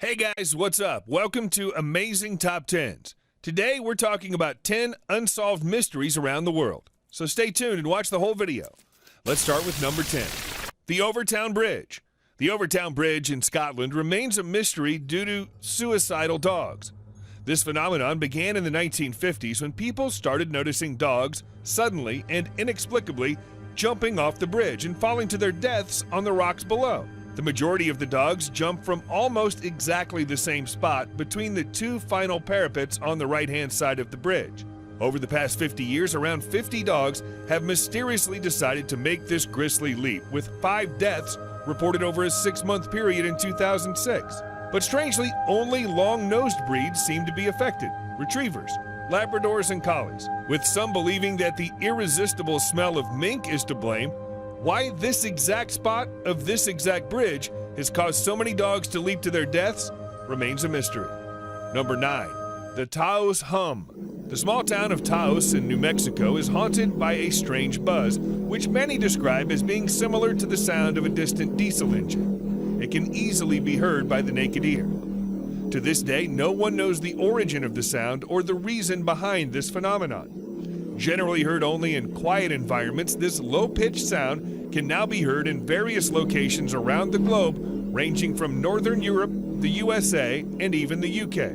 Hey guys, what's up? Welcome to Amazing Top 10s. Today we're talking about 10 unsolved mysteries around the world. So stay tuned and watch the whole video. Let's start with number 10. The Overtown Bridge. The Overtown Bridge in Scotland remains a mystery due to suicidal dogs. This phenomenon began in the 1950s when people started noticing dogs suddenly and inexplicably jumping off the bridge and falling to their deaths on the rocks below. The majority of the dogs jump from almost exactly the same spot between the two final parapets on the right-hand side of the bridge. Over the past 50 years, around 50 dogs have mysteriously decided to make this grisly leap, with 5 deaths reported over a 6-month period in 2006. But strangely, only long-nosed breeds seem to be affected: retrievers, Labradors, and Collies, with some believing that the irresistible smell of mink is to blame. Why this exact spot of this exact bridge has caused so many dogs to leap to their deaths remains a mystery. Number 9. The Taos Hum. The small town of Taos in New Mexico is haunted by a strange buzz, which many describe as being similar to the sound of a distant diesel engine. It can easily be heard by the naked ear. To this day, no one knows the origin of the sound or the reason behind this phenomenon. Generally heard only in quiet environments, this low-pitched sound can now be heard in various locations around the globe, ranging from Northern Europe, the USA, and even the UK.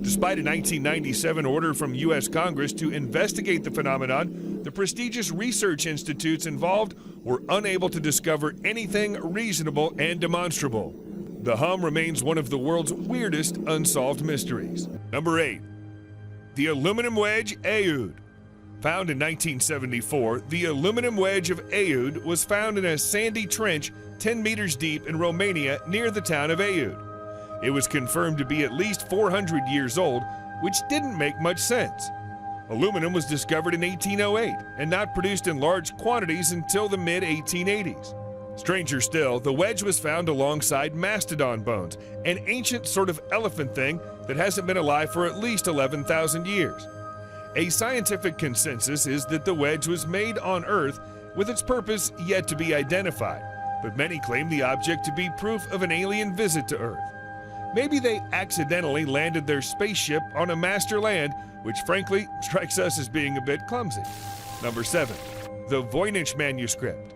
Despite a 1997 order from U.S. Congress to investigate the phenomenon, the prestigious research institutes involved were unable to discover anything reasonable and demonstrable. The hum remains one of the world's weirdest unsolved mysteries. Number 8. The Aluminum Wedge, Aoud. Found in 1974, the Aluminum Wedge of Aoud was found in a sandy trench 10 meters deep in Romania near the town of Aoud. It was confirmed to be at least 400 years old, which didn't make much sense. Aluminum was discovered in 1808 and not produced in large quantities until the mid-1880s. Stranger still, the wedge was found alongside mastodon bones, an ancient sort of elephant thing that hasn't been alive for at least 11,000 years. A scientific consensus is that the wedge was made on Earth, with its purpose yet to be identified, but many claim the object to be proof of an alien visit to Earth. Maybe they accidentally landed their spaceship on a master land, which frankly strikes us as being a bit clumsy. Number 7. The Voynich Manuscript.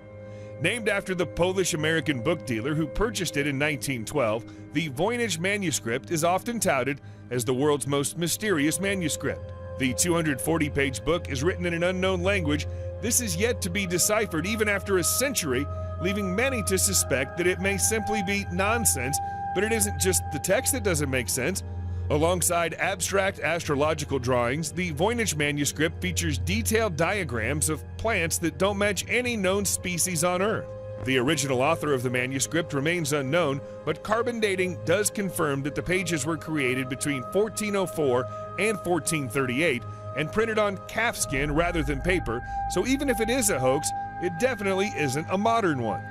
Named after the Polish-American book dealer who purchased it in 1912, the Voynich Manuscript is often touted as the world's most mysterious manuscript. The 240-page book is written in an unknown language. This is yet to be deciphered even after a century, leaving many to suspect that it may simply be nonsense, but it isn't just the text that doesn't make sense. Alongside abstract astrological drawings, the Voynich Manuscript features detailed diagrams of plants that don't match any known species on Earth. The original author of the manuscript remains unknown, but carbon dating does confirm that the pages were created between 1404 and 1438 and printed on calfskin rather than paper, so even if it is a hoax, it definitely isn't a modern one.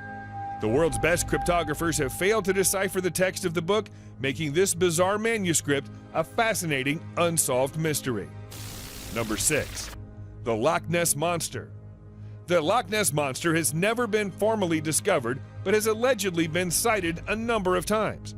The world's best cryptographers have failed to decipher the text of the book, making this bizarre manuscript a fascinating unsolved mystery. Number 6. The Loch Ness Monster. The Loch Ness Monster has never been formally discovered, but has allegedly been sighted a number of times.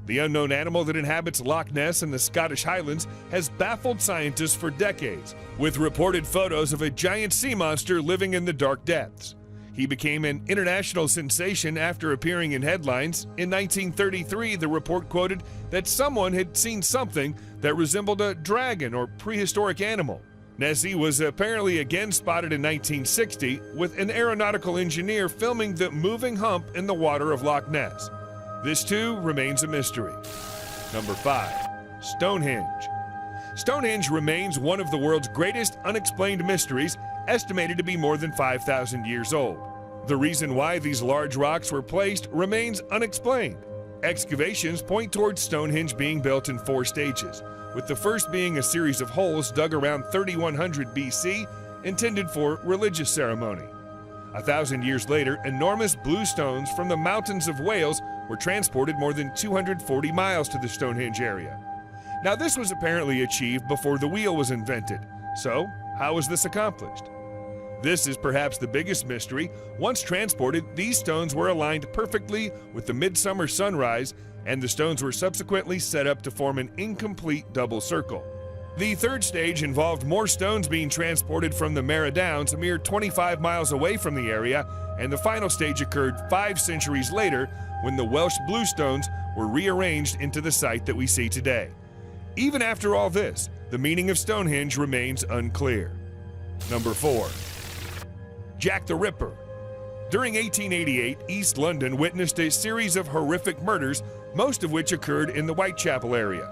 The unknown animal that inhabits Loch Ness in the Scottish Highlands has baffled scientists for decades, with reported photos of a giant sea monster living in the dark depths. He became an international sensation after appearing in headlines. In 1933, the report quoted that someone had seen something that resembled a dragon or prehistoric animal. Nessie was apparently again spotted in 1960, with an aeronautical engineer filming the moving hump in the water of Loch Ness. This too remains a mystery. Number 5. Stonehenge. Stonehenge remains one of the world's greatest unexplained mysteries, estimated to be more than 5,000 years old. The reason why these large rocks were placed remains unexplained. Excavations point towards Stonehenge being built in 4 stages, with the first being a series of holes dug around 3100 BC, intended for religious ceremony. 1,000 years later, enormous blue stones from the mountains of Wales were transported more than 240 miles to the Stonehenge area. Now, this was apparently achieved before the wheel was invented. So, how was this accomplished? This is perhaps the biggest mystery. Once transported, these stones were aligned perfectly with the midsummer sunrise and the stones were subsequently set up to form an incomplete double circle. The third stage involved more stones being transported from the Mara Downs a mere 25 miles away from the area, and the final stage occurred 5 centuries later when the Welsh bluestones were rearranged into the site that we see today. Even after all this, the meaning of Stonehenge remains unclear. Number 4. Jack the Ripper. During 1888, East London witnessed a series of horrific murders, most of which occurred in the Whitechapel area.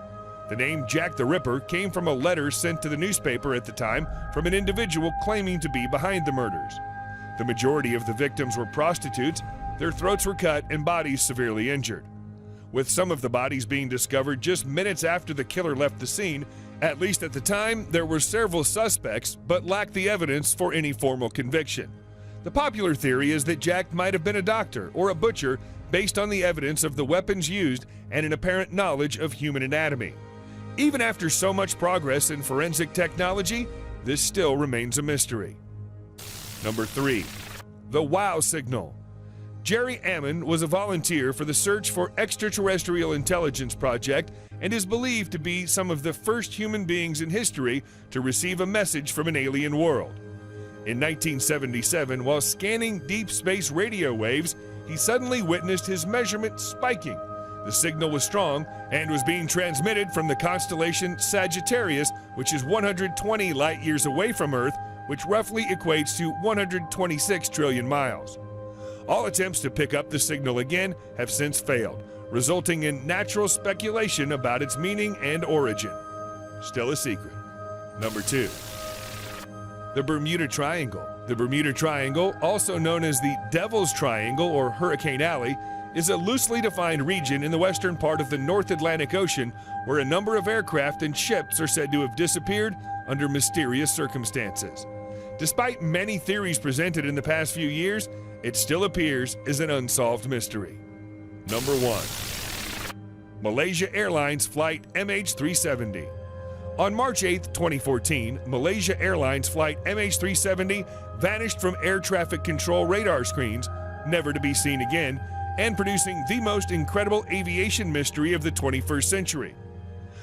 The name Jack the Ripper came from a letter sent to the newspaper at the time from an individual claiming to be behind the murders. The majority of the victims were prostitutes, their throats were cut and bodies severely injured. With some of the bodies being discovered just minutes after the killer left the scene, at least at the time, there were several suspects but lacked the evidence for any formal conviction. The popular theory is that Jack might have been a doctor or a butcher based on the evidence of the weapons used and an apparent knowledge of human anatomy. Even after so much progress in forensic technology, this still remains a mystery. Number 3. The Wow Signal. Jerry Ammon was a volunteer for the Search for Extraterrestrial Intelligence project and is believed to be some of the first human beings in history to receive a message from an alien world. In 1977, while scanning deep space radio waves, he suddenly witnessed his measurement spiking. The signal was strong and was being transmitted from the constellation Sagittarius, which is 120 light-years away from Earth, which roughly equates to 126 trillion miles. All attempts to pick up the signal again have since failed, resulting in natural speculation about its meaning and origin. Still a secret. Number 2. The Bermuda Triangle. The Bermuda Triangle, also known as the Devil's Triangle or Hurricane Alley, is a loosely defined region in the western part of the North Atlantic Ocean where a number of aircraft and ships are said to have disappeared under mysterious circumstances. Despite many theories presented in the past few years, it still appears as an unsolved mystery. Number 1. Malaysia Airlines Flight MH370. On March 8, 2014, Malaysia Airlines Flight MH370 vanished from air traffic control radar screens, never to be seen again, and producing the most incredible aviation mystery of the 21st century.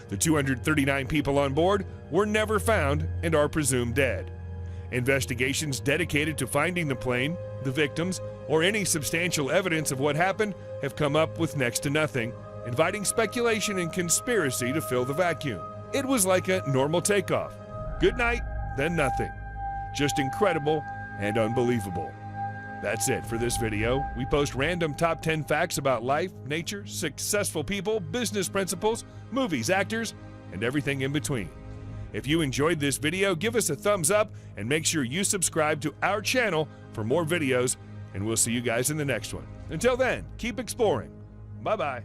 The 239 people on board were never found and are presumed dead. Investigations dedicated to finding the plane, the victims, or any substantial evidence of what happened have come up with next to nothing, inviting speculation and conspiracy to fill the vacuum. It was like a normal takeoff. Good night, then nothing. Just incredible and unbelievable. That's it for this video. We post random top 10 facts about life, nature, successful people, business principles, movies, actors, and everything in between. If you enjoyed this video, give us a thumbs up and make sure you subscribe to our channel for more videos, and we'll see you guys in the next one. Until then, keep exploring. Bye-bye.